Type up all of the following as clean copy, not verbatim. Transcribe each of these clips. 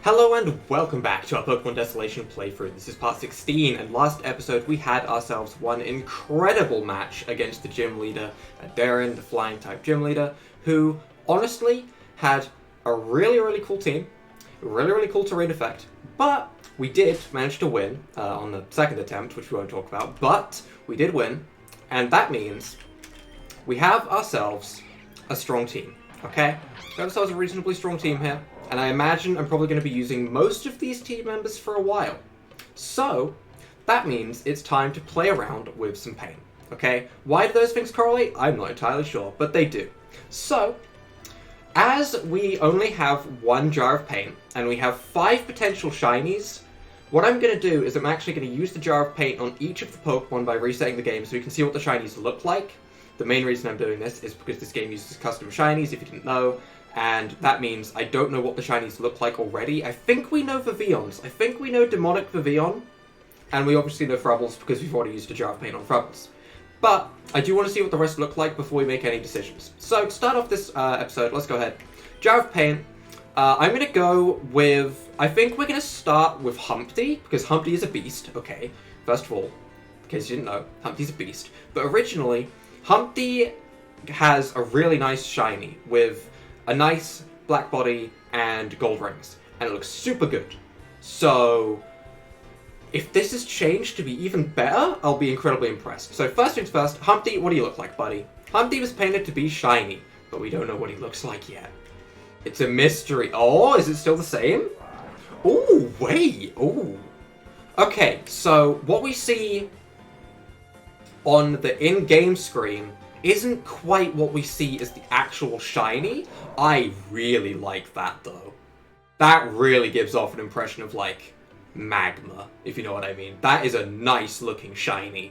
Hello and welcome back to our Pokemon Desolation playthrough. This is part 16, and last episode we had ourselves one incredible match against the gym leader, Darren, the flying type gym leader, who honestly had a really cool team, really cool terrain effect, but we did manage to win on the second attempt, which we won't talk about, but we did win, and that means we have ourselves a strong team, okay? We have ourselves a reasonably strong team here. And I imagine I'm probably going to be using most of these team members for a while. So, that means it's time to play around with some pain, okay? Why do those things correlate? I'm not entirely sure, but they do. So, as we only have one jar of paint, and we have 5 potential shinies, what I'm going to do is I'm actually going to use the jar of paint on each of the Pokemon by resetting the game so we can see what the shinies look like. The main reason I'm doing this is because this game uses custom shinies, if you didn't know. And that means I don't know what the shinies look like already. I think we know Vivians. I think we know Demonic Vivian. And we obviously know Frubbles because we've already used a jar of paint on Frubbles. But I do want to see what the rest look like before we make any decisions. So to start off this episode, let's go ahead. Jar of paint. I'm going to go with... I think we're going to start with Humpty, because Humpty is a beast. Okay, first of all, in case you didn't know, Humpty's a beast. But originally, Humpty has a really nice shiny with a nice black body and gold rings, and it looks super good. So, if this has changed to be even better, I'll be incredibly impressed. So first things first, Humpty, what do you look like, buddy? Humpty was painted to be shiny, but we don't know what he looks like yet. It's a mystery. Oh, is it still the same? Oh, wait. Oh. Okay, so what we see on the in-game screen isn't quite what we see as the actual shiny. I really like that, though. That really gives off an impression of, like, magma, if you know what I mean. That is a nice-looking shiny.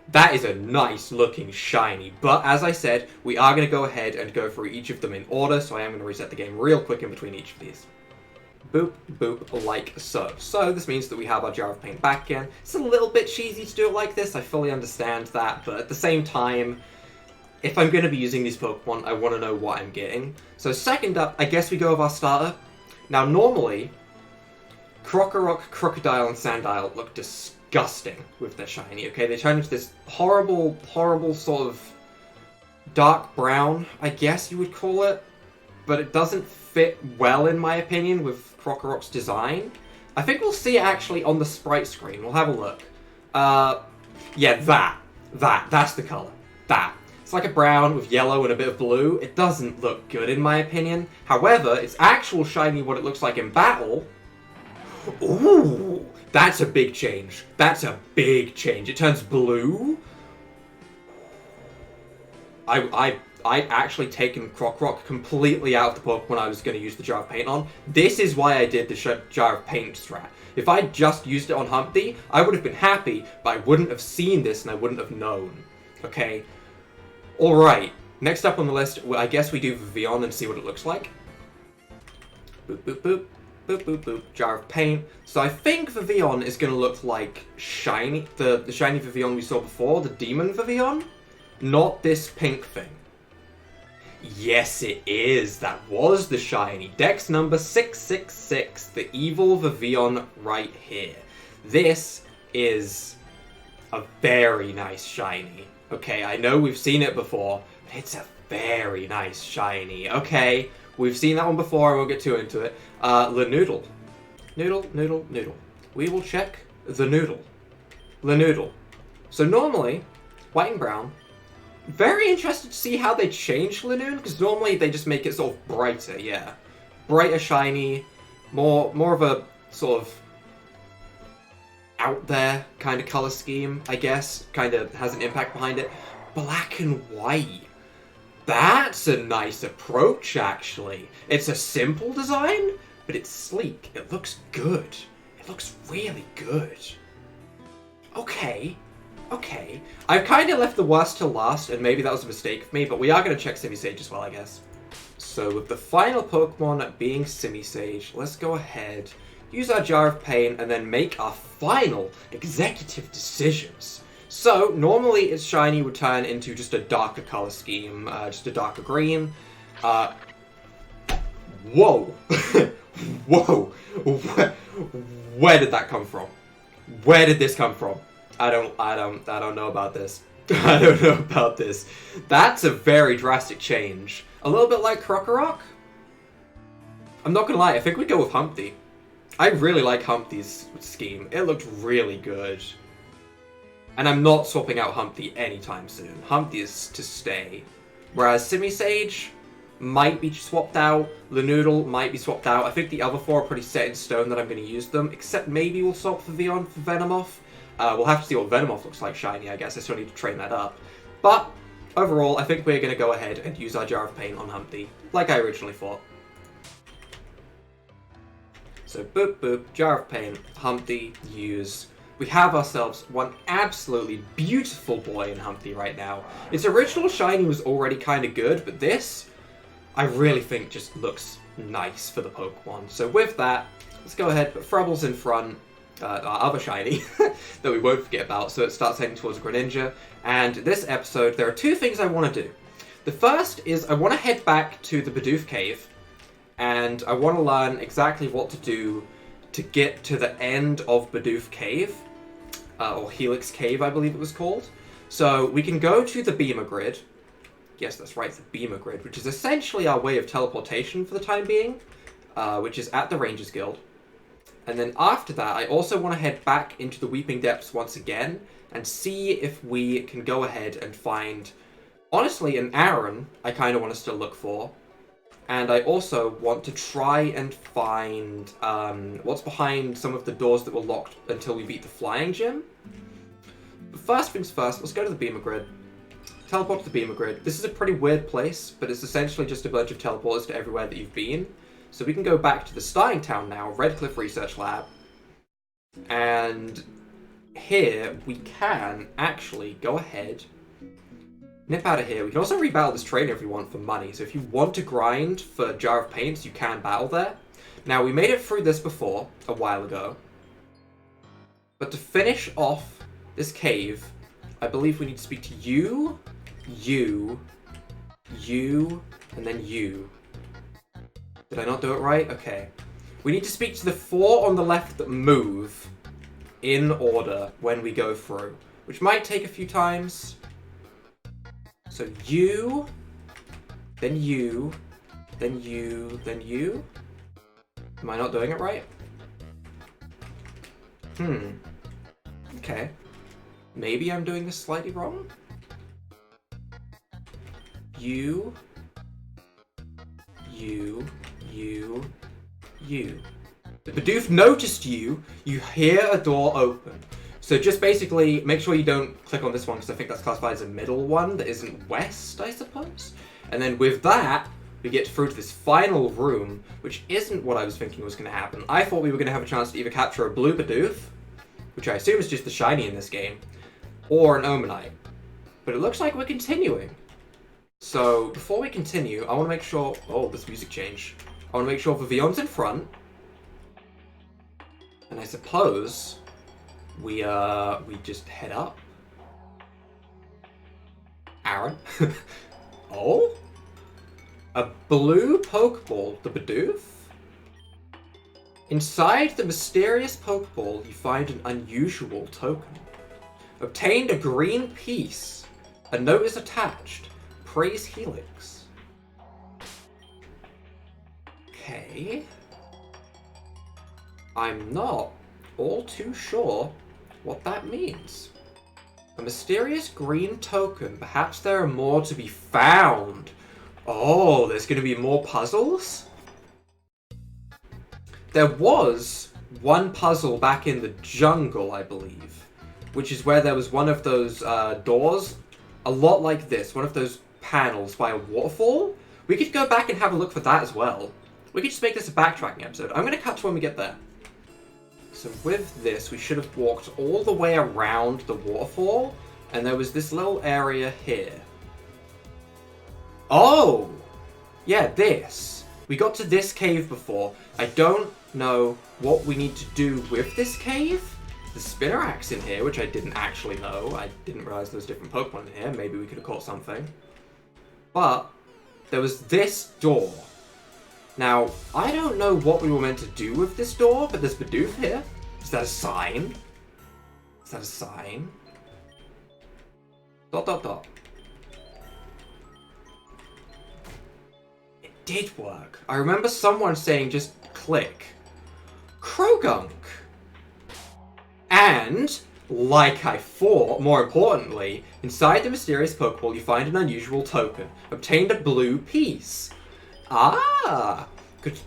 That is a nice-looking shiny. But, as I said, we are going to go ahead and go through each of them in order, so I am going to reset the game real quick in between each of these. Boop, boop, like so. So this means that we have our jar of paint back again. It's a little bit cheesy to do it like this, I fully understand that, but at the same time, if I'm going to be using these Pokemon, I want to know what I'm getting. So second up, I guess we go with our starter. Now normally, Krokorok, Crocodile, and Sandile look disgusting with their shiny, okay? They turn into this horrible sort of dark brown, I guess you would call it. But it doesn't fit well, in my opinion, with Krokorok's design. I think we'll see it actually on the sprite screen. We'll have a look. Yeah, that's the color. That. It's like a brown with yellow and a bit of blue. It doesn't look good, in my opinion. However, its actual shiny, what it looks like in battle... Ooh! That's a big change. That's a big change. It turns blue. I'd actually taken Krokorok completely out of the Pokemon I was going to use the jar of paint on. This is why I did the jar of paint strat. If I'd just used it on Humpty, I would have been happy, but I wouldn't have seen this and I wouldn't have known. Okay? Alright, next up on the list, I guess we do Vivian and see what it looks like. Boop, boop, boop. Boop, boop, boop. Jar of paint. So I think Vivian is going to look like shiny, the shiny Vivian we saw before, the Demon Vivian. Not this pink thing. Yes, it is. That was the shiny. Dex number 666, the evil Vivian right here. This is a very nice shiny. Okay, I know we've seen it before, but it's a very nice shiny. Okay, we've seen that one before, I won't get too into it. Lanoodle. Noodle. We will check the noodle. Lanoodle. So normally, white and brown. Very interested to see how they change Lanoon, because normally they just make it sort of brighter, yeah. Brighter, shiny, more of a sort of out there kind of color scheme, I guess. Kind of has an impact behind it. Black and white. That's a nice approach, actually. It's a simple design, but it's sleek. It looks good. It looks really good. Okay. I've kind of left the worst till last, and maybe that was a mistake of me, but we are going to check Simisage as well, I guess. So with the final Pokemon being Simisage, let's go ahead, use our jar of paint, and then make our final executive decisions. So, normally its shiny would turn into just a darker color scheme, just a darker green. Whoa! Whoa! Where did that come from? Where did this come from? I don't know about this. I don't know about this. That's a very drastic change. A little bit like Krokorok. I'm not gonna lie, I think we'd go with Humpty. I really like Humpty's scheme. It looked really good. And I'm not swapping out Humpty anytime soon. Humpty is to stay. Whereas Simisage might be swapped out. Lanoodle might be swapped out. I think the other four are pretty set in stone that I'm going to use them. Except maybe we'll swap for Vion for Venomoth. We'll have to see what Venomoth looks like shiny, I guess. I still need to train that up. But overall, I think we're going to go ahead and use our Jar of Pain on Humpty, like I originally thought. So boop boop, Jar of Pain, Humpty, use. We have ourselves one absolutely beautiful boy in Humpty right now. Its original shiny was already kind of good, but this, I really think just looks nice for the Pokemon. So with that, let's go ahead, put Frubbles in front, our other shiny, that we won't forget about, so it starts heading towards Greninja. And this episode, there are two things I want to do. The first is I want to head back to the Bidoof Cave, and I want to learn exactly what to do to get to the end of Bidoof Cave, or Helix Cave, I believe it was called. So we can go to the Beamer Grid. Yes, that's right, the Beamer Grid, which is essentially our way of teleportation for the time being, which is at the Rangers Guild. And then after that, I also want to head back into the Weeping Depths once again and see if we can go ahead and find, honestly, an Aaron I kind of want us to look for. And I also want to try and find what's behind some of the doors that were locked until we beat the Flying Gym. But first things first, let's go to the Beamer Grid. Teleport to the Beamer Grid. This is a pretty weird place, but it's essentially just a bunch of teleporters to everywhere that you've been. So we can go back to the starting town now, Redcliffe Research Lab. And here we can actually go ahead, nip out of here. We can also rebattle this trainer if you want for money. So if you want to grind for Jar of Paints, you can battle there. Now, we made it through this before, a while ago. But to finish off this cave, I believe we need to speak to you, and then you. Did I not do it right? Okay. We need to speak to the four on the left that move in order when we go through, which might take a few times. So you, then you, then you, then you. Am I not doing it right? Okay. Maybe I'm doing this slightly wrong? You. The Bidoof noticed you. You hear a door open. So just basically make sure you don't click on this one because I think that's classified as a middle one that isn't west, I suppose. And then with that, we get through to this final room, which isn't what I was thinking was going to happen. I thought we were going to have a chance to either capture a blue Bidoof, which I assume is just the shiny in this game, or an Omanite. But it looks like we're continuing. So before we continue, I want to make sure... Oh, this music change. I want to make sure Vivion's in front. And I suppose we just head up. Aaron. Oh? A blue Pokeball, the Bidoof? Inside the mysterious Pokeball, you find an unusual token. Obtained a green piece. A note is attached. Praise Helix. Okay. I'm not all too sure what that means. A mysterious green token. Perhaps there are more to be found. Oh, there's going to be more puzzles? There was one puzzle back in the jungle, I believe, which is where there was one of those doors, a lot like this, one of those panels by a waterfall. We could go back and have a look for that as well. We could just make this a backtracking episode. I'm going to cut to when we get there. So with this, we should have walked all the way around the waterfall, and there was this little area here. Oh! Yeah, this. We got to this cave before. I don't know what we need to do with this cave. The Spinnerack's in here, which I didn't actually know. I didn't realize there was different Pokemon in here. Maybe we could have caught something. But there was this door. Now, I don't know what we were meant to do with this door, but there's Bidoof here. Is that a sign? Is that a sign? Dot dot dot. It did work. I remember someone saying just click. Krogunk. And, like I thought, more importantly, inside the mysterious Pokeball you find an unusual token. Obtained a blue piece. Ah!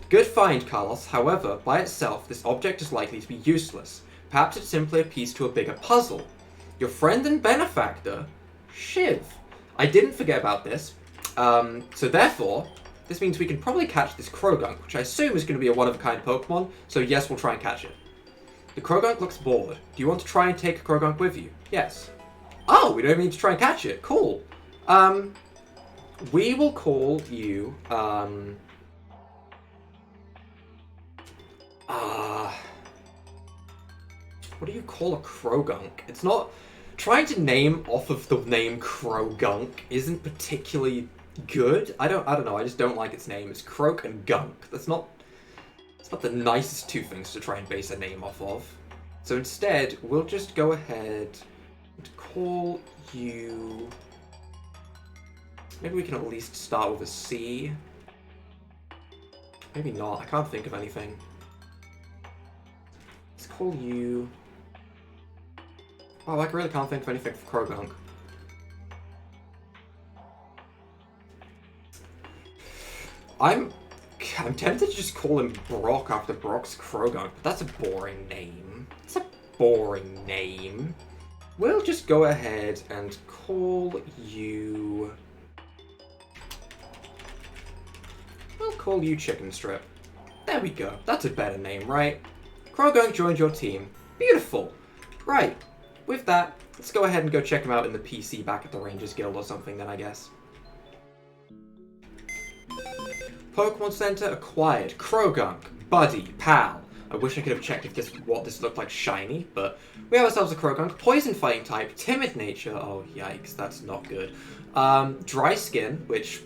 Good find, Carlos. However, by itself, this object is likely to be useless. Perhaps it's simply a piece to a bigger puzzle. Your friend and benefactor, Shiv. I didn't forget about this. So therefore, this means we can probably catch this Krogunk, which I assume is going to be a one-of-a-kind Pokemon, so yes, we'll try and catch it. The Krogunk looks bored. Do you want to try and take a Krogunk with you? Yes. Oh, we don't even need to try and catch it. Cool. We will call you, what do you call a Krogunk? It's not... Trying to name off of the name Krogunk isn't particularly good. I don't know, I just don't like its name. It's Croak and Gunk. It's not the nicest two things to try and base a name off of. So instead, we'll just go ahead and call you... Maybe we can at least start with a C. Maybe not, I can't think of anything. Let's call you... Wow, I really can't think of anything for Krogunk. I'm tempted to just call him Brock after Brock's Krogunk, but that's a boring name. It's a boring name. We'll just go ahead and call you... We'll call you Chicken Strip. There we go. That's a better name, right? Krogunk joined your team. Beautiful. Right. With that, let's go ahead and go check him out in the PC back at the Rangers Guild or something then, I guess. Pokemon Center acquired. Krogunk. Buddy. Pal. I wish I could have checked if what this looked like shiny, but we have ourselves a Krogunk. Poison fighting type. Timid nature. Oh, yikes. That's not good. Dry skin, which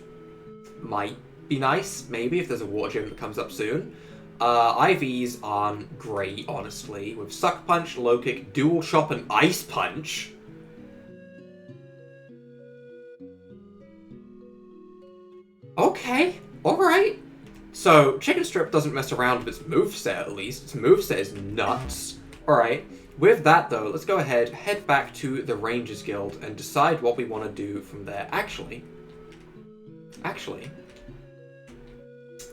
might be nice, maybe, if there's a water gym that comes up soon. IVs aren't great, honestly, with Suck Punch, Low Kick, Dual Chop, and Ice Punch. Okay, alright. So, Chicken Strip doesn't mess around with its moveset, at least. Its moveset is nuts. Alright, with that, though, let's go ahead, head back to the Rangers Guild, and decide what we want to do from there. Actually,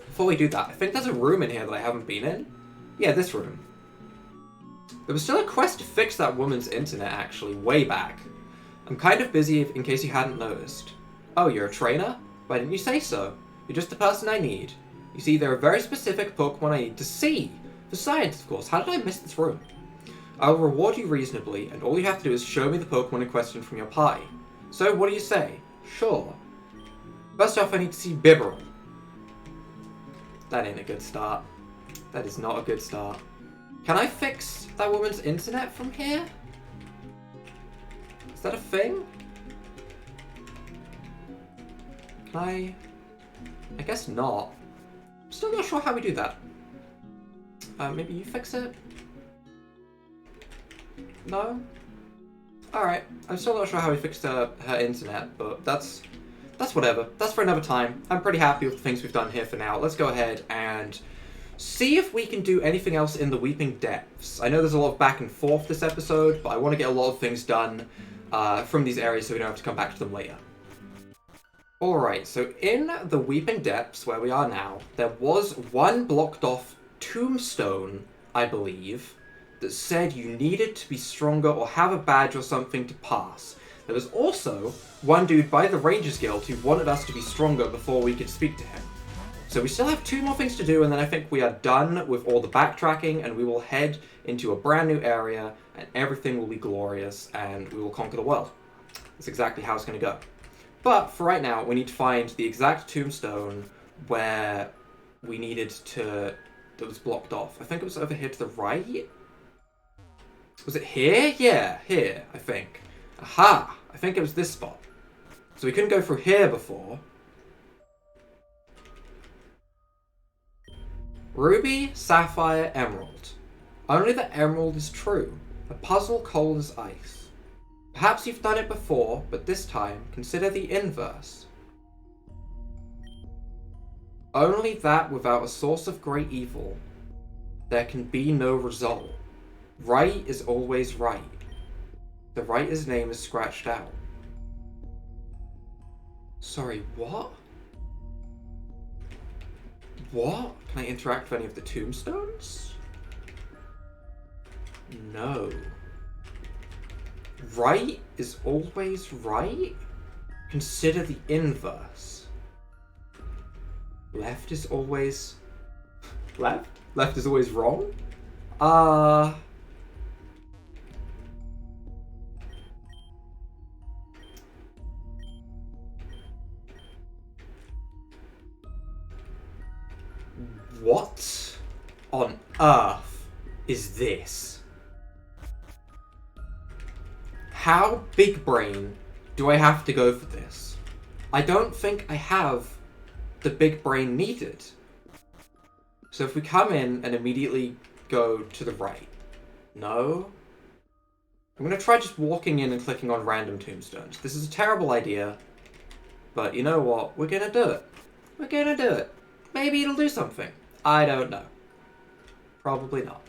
before we do that, I think there's a room in here that I haven't been in. Yeah, this room. There was still a quest to fix that woman's internet, actually, way back. I'm kind of busy in case you hadn't noticed. Oh, you're a trainer? Why didn't you say so? You're just the person I need. You see, there are very specific Pokemon I need to see. For science, of course. How did I miss this room? I will reward you reasonably, and all you have to do is show me the Pokemon in question from your party. So, what do you say? Sure. First off, I need to see Bibarel. That ain't a good start. That is not a good start. Can I fix that woman's internet from here? Is that a thing? Can I guess not. I'm still not sure how we do that. Maybe you fix it? No? Alright. I'm still not sure how we fixed her internet, but that's whatever. That's for another time. I'm pretty happy with the things we've done here for now. Let's go ahead and see if we can do anything else in the Weeping Depths. I know there's a lot of back and forth this episode, but I want to get a lot of things done from these areas so we don't have to come back to them later. Alright, so in the Weeping Depths, where we are now, there was one blocked off tombstone, I believe, that said you needed to be stronger or have a badge or something to pass. There was also one dude by the Rangers Guild who wanted us to be stronger before we could speak to him. So we still have 2 more things to do, and then I think we are done with all the backtracking, and we will head into a brand new area, and everything will be glorious, and we will conquer the world. That's exactly how it's going to go. But for right now, we need to find the exact tombstone where we needed to... that was blocked off. I think it was over here to the right? Was it here? Yeah, here, I think. Aha! I think it was this spot. So we couldn't go through here before. Ruby, sapphire, emerald. Only the emerald is true. A puzzle cold as ice. Perhaps you've done it before, but this time consider the inverse. Only that without a source of great evil, there can be no result. Right is always right. The writer's name is scratched out. Sorry, what? What? Can I interact with any of the tombstones? No. Right is always right? Consider the inverse. Left is always... left? Left is always wrong? What on earth is this? How big brain do I have to go for this? I don't think I have the big brain needed. So if we come in and immediately go to the right. No. I'm going to try just walking in and clicking on random tombstones. This is a terrible idea. But you know what? We're going to do it. We're going to do it. Maybe it'll do something. I don't know. Probably not.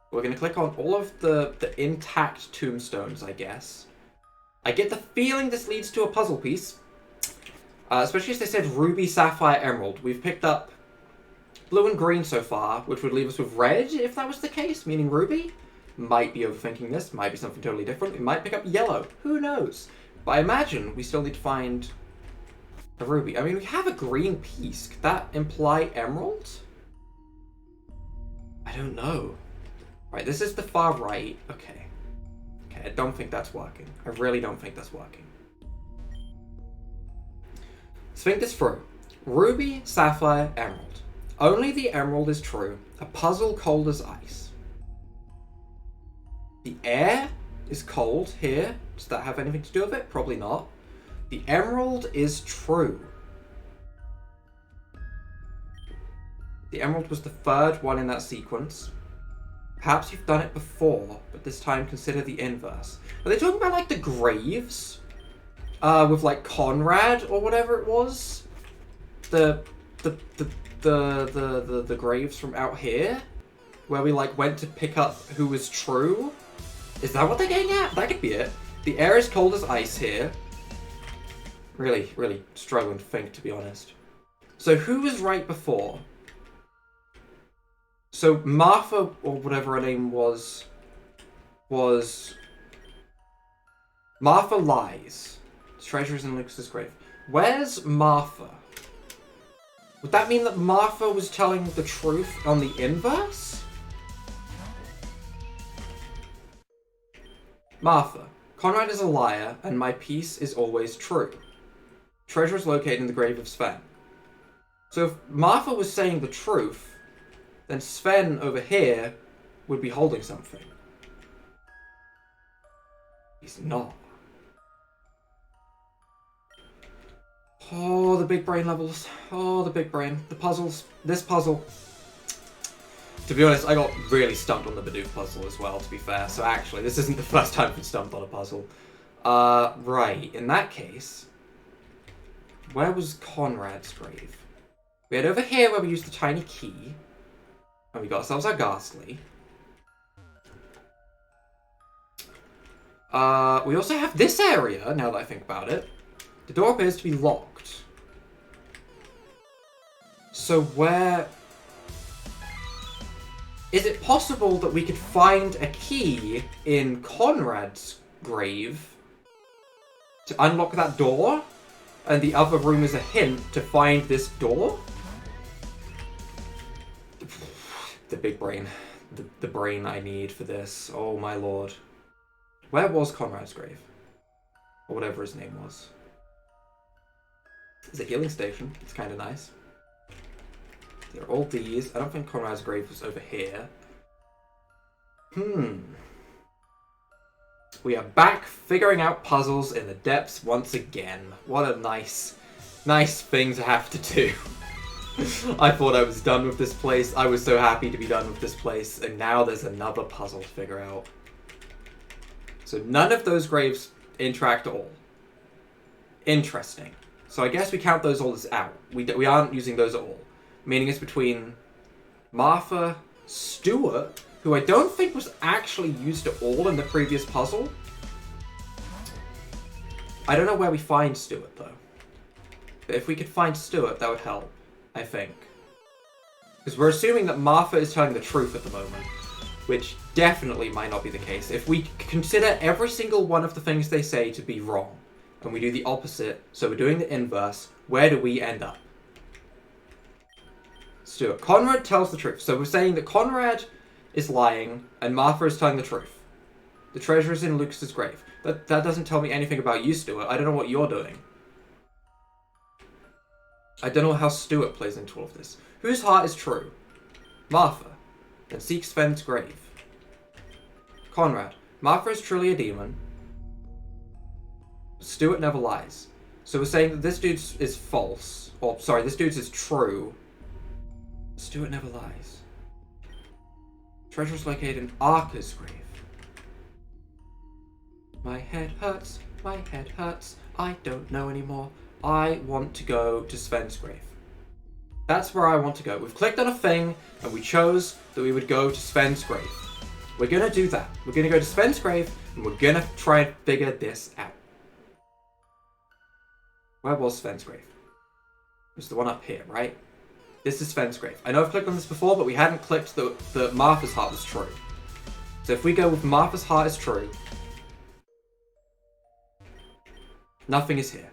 We're going to click on all of the intact tombstones, I guess. I get the feeling this leads to a puzzle piece. Especially as they said ruby, sapphire, emerald. We've picked up blue and green so far, which would leave us with red if that was the case, meaning ruby. Might be overthinking this, might be something totally different. We might pick up yellow. Who knows? But I imagine we still need to find a ruby. I mean, we have a green piece. Could that imply emerald? I don't know. Right, this is the far right. Okay. Okay, I don't think that's working. I really don't think that's working. Let's think this through. Ruby, sapphire, emerald. Only the emerald is true. A puzzle cold as ice. The air is cold here. Does that have anything to do with it? Probably not. The emerald is true. The emerald was the third one in that sequence. Perhaps you've done it before, but this time consider the inverse. Are they talking about like the graves? With like Conrad or whatever it was? The graves from out here? Where we like went to pick up who was true? Is that what they're getting at? That could be it. The air is cold as ice here. Really, really struggling to think, to be honest. So who was right before? So Martha, or whatever her name was Martha lies. Treasure is in Lucas's grave. Where's Martha? Would that mean that Martha was telling the truth on the inverse? Martha, Conrad is a liar, and my piece is always true. Treasure is located in the grave of Sven. So if Martha was saying the truth, then Sven over here would be holding something. He's not. Oh, the big brain levels. Oh, the big brain. The puzzles. This puzzle. To be honest, I got really stumped on the Bidoof puzzle as well, to be fair. So actually, this isn't the first time I've been stumped on a puzzle. Right. In that case, where was Conrad's grave? We had over here where we used the tiny key. And we got ourselves our ghastly. We also have this area, now that I think about it. The door appears to be locked. So where... Is it possible that we could find a key in Conrad's grave to unlock that door? And the other room is a hint to find this door? The big brain. The brain I need for this. Oh my lord. Where was Conrad's grave? Or whatever his name was. It's a healing station. It's kind of nice. There are all these. I don't think Conrad's grave was over here. We are back figuring out puzzles in the depths once again. What a nice thing to have to do. I thought I was done with this place. I was so happy to be done with this place, and now there's another puzzle to figure out. So none of those graves interact at all. Interesting. So I guess we count those all as out. We aren't using those at all. Meaning it's between Martha, Stuart, who I don't think was actually used at all in the previous puzzle. I don't know where we find Stuart, though. But if we could find Stuart, that would help, I think. Because we're assuming that Martha is telling the truth at the moment, which definitely might not be the case. If we consider every single one of the things they say to be wrong, and we do the opposite, so we're doing the inverse, where do we end up? Stuart. Conrad tells the truth. So we're saying that Conrad is lying, and Martha is telling the truth. The treasure is in Lucas's grave. That doesn't tell me anything about you, Stuart. I don't know what you're doing. I don't know how Stuart plays into all of this. Whose heart is true? Martha. Then seek Sven's grave. Conrad. Martha is truly a demon. Stuart never lies. So we're saying that this dude's is false. Or, sorry, this dude's is true. Stuart never lies. Treasure is located in Arca's grave. My head hurts, my head hurts, I don't know anymore. I want to go to Sven's grave. That's where I want to go. We've clicked on a thing, and we chose that we would go to Sven's grave. We're gonna do that. We're gonna go to Sven's grave, and we're gonna try and figure this out. Where was Sven's grave? It was the one up here, right? This is Sven's grave. I know I've clicked on this before, but we hadn't clicked that Martha's heart was true. So if we go with Martha's heart is true, nothing is here.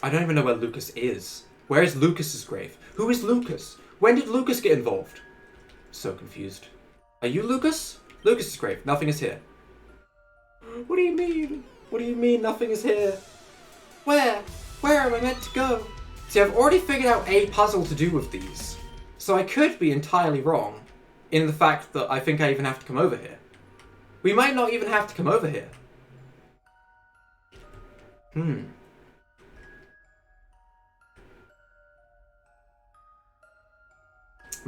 I don't even know where Lucas is. Where is Lucas's grave? Who is Lucas? When did Lucas get involved? So confused. Are you Lucas? Lucas's grave. Nothing is here. What do you mean? What do you mean nothing is here? Where? Where am I meant to go? See, I've already figured out a puzzle to do with these. So I could be entirely wrong in the fact that I think I even have to come over here. We might not even have to come over here. I'm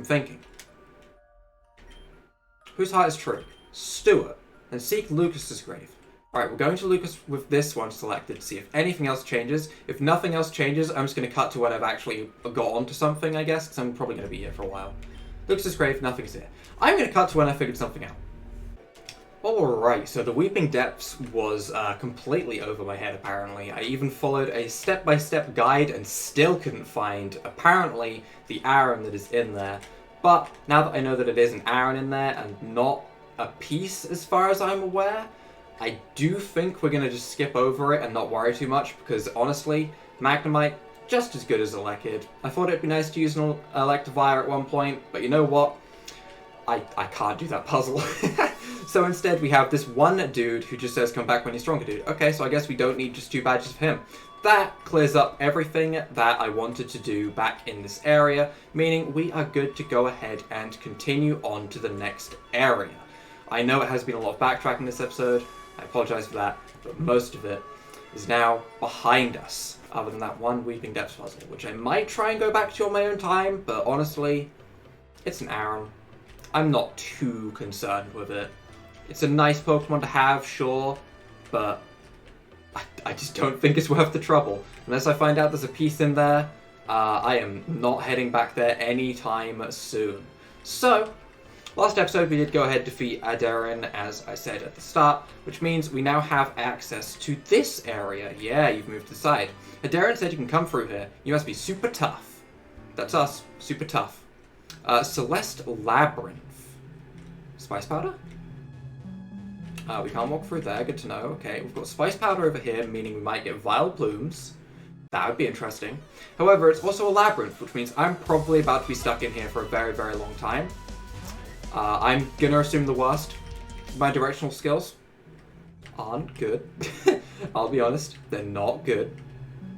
thinking. Whose heart is true? Stuart. And seek Lucas's grave. Alright, we're going to Lucas with this one selected to see if anything else changes. If nothing else changes, I'm just going to cut to when I've actually got onto something, I guess, because I'm probably going to be here for a while. Lucas's grave, nothing's here. I'm going to cut to when I figured something out. Alright, so the Weeping Depths was completely over my head, apparently. I even followed a step-by-step guide and still couldn't find, apparently, the Aaron that is in there. But now that I know that it is an Aaron in there and not a piece as far as I'm aware, I do think we're going to just skip over it and not worry too much, because honestly, Magnemite, just as good as Elekid. I thought it'd be nice to use an Electivire at one point, but you know what? I can't do that puzzle. So instead we have this one dude who just says come back when you're stronger, dude. Okay, so I guess we don't need just 2 badges for him. That clears up everything that I wanted to do back in this area, meaning we are good to go ahead and continue on to the next area. I know it has been a lot of backtracking this episode, I apologize for that, but most of it is now behind us, other than that one Weeping Depths puzzle, which I might try and go back to on my own time, but honestly, it's an Aaron. I'm not too concerned with it. It's a nice Pokemon to have, sure, but I just don't think it's worth the trouble. Unless I find out there's a piece in there, I am not heading back there anytime soon. So, last episode we did go ahead and defeat Adarin, as I said at the start, which means we now have access to this area. Yeah, you've moved to the side. Adarin said you can come through here. You must be super tough. That's us, super tough. Celeste Labyrinth. Spice Powder? We can't walk through there, good to know. Okay, we've got Spice Powder over here, meaning we might get Vile Plumes. That would be interesting. However, it's also a Labyrinth, which means I'm probably about to be stuck in here for a very, very long time. I'm gonna assume the worst. My directional skills aren't good. I'll be honest, they're not good.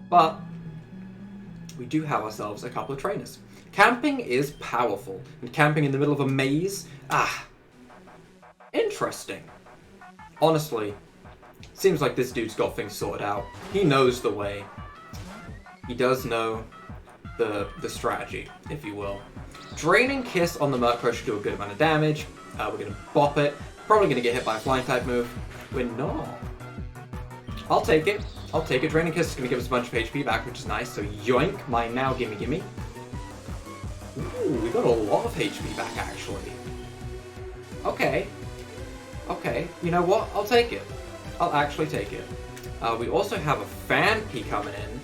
But we do have ourselves a couple of trainers. Camping is powerful, and camping in the middle of a maze, interesting. Honestly, Seems like this dude's got things sorted out. He knows the way. He does know the strategy, if you will. Draining Kiss on the Murkrow should do a good amount of damage. We're going to bop it. Probably going to get hit by a flying type move. We're not. I'll take it. I'll take it. Draining Kiss is going to give us a bunch of HP back, which is nice. So yoink, mine now, gimme gimme. Ooh, we got a lot of HP back, actually. Okay. Okay, you know what? I'll take it. I'll actually take it. We also have a Phanpy coming in.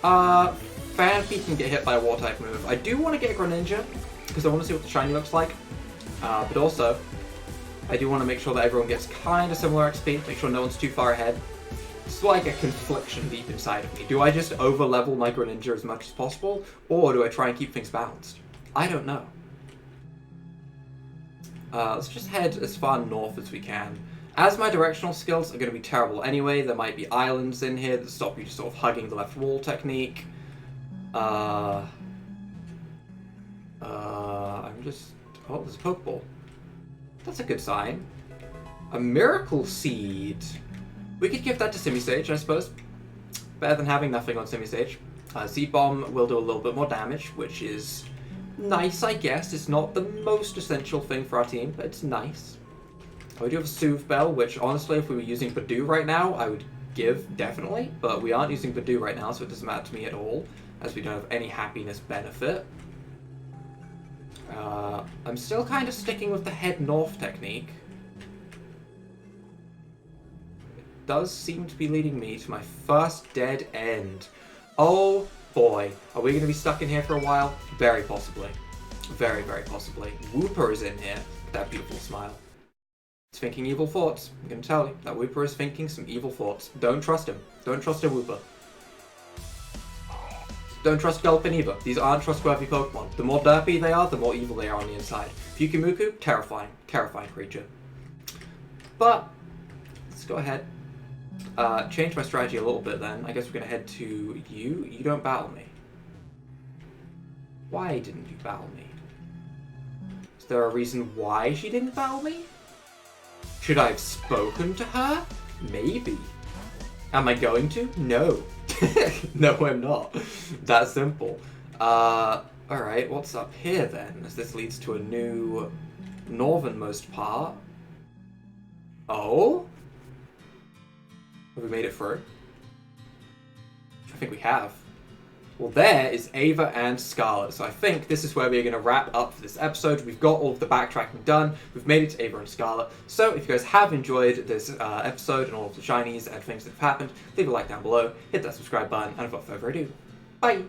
Phanpy can get hit by a War-type move. I do want to get a Greninja, because I want to see what the shiny looks like. But also, I do want to make sure that everyone gets kind of similar XP, make sure no one's too far ahead. It's like a confliction deep inside of me. Do I just over-level my Greninja as much as possible, or do I try and keep things balanced? I don't know. Let's just head as far north as we can. As my directional skills are going to be terrible anyway, there might be islands in here that stop you just sort of hugging the left wall technique. I'm just... Oh, there's a Pokeball. That's a good sign. A Miracle Seed. We could give that to Simisage, I suppose. Better than having nothing on Simisage. Seed Bomb will do a little bit more damage, which is nice, I guess. It's not the most essential thing for our team, but it's nice. We do have a Soothe Bell, which honestly, if we were using Bidoof right now, I would give, definitely. But we aren't using Bidoof right now, so it doesn't matter to me at all, as we don't have any happiness benefit. I'm still kind of sticking with the head north technique. It does seem to be leading me to my first dead end. Oh boy, are we going to be stuck in here for a while? Very possibly. Very, very possibly. Wooper is in here. That beautiful smile. It's thinking evil thoughts. I'm going to tell you, that Wooper is thinking some evil thoughts. Don't trust him. Don't trust a Wooper. Don't trust Gulpin either. These aren't trustworthy Pokemon. The more derpy they are, the more evil they are on the inside. Pyukumuku, terrifying. Terrifying creature. But, let's go ahead. Change my strategy a little bit then. I guess we're going to head to you. You don't battle me. Why didn't you battle me? Is there a reason why she didn't battle me? Should I have spoken to her? Maybe. Am I going to? No. No, I'm not. That simple. Alright, what's up here then? As this leads to a new northernmost part. Oh? Have we made it through? I think we have. Well, there is Ava and Scarlet. So I think this is where we're going to wrap up for this episode. We've got all of the backtracking done. We've made it to Ava and Scarlet. So if you guys have enjoyed this episode and all of the shinies and things that have happened, leave a like down below, hit that subscribe button, and without further ado, bye!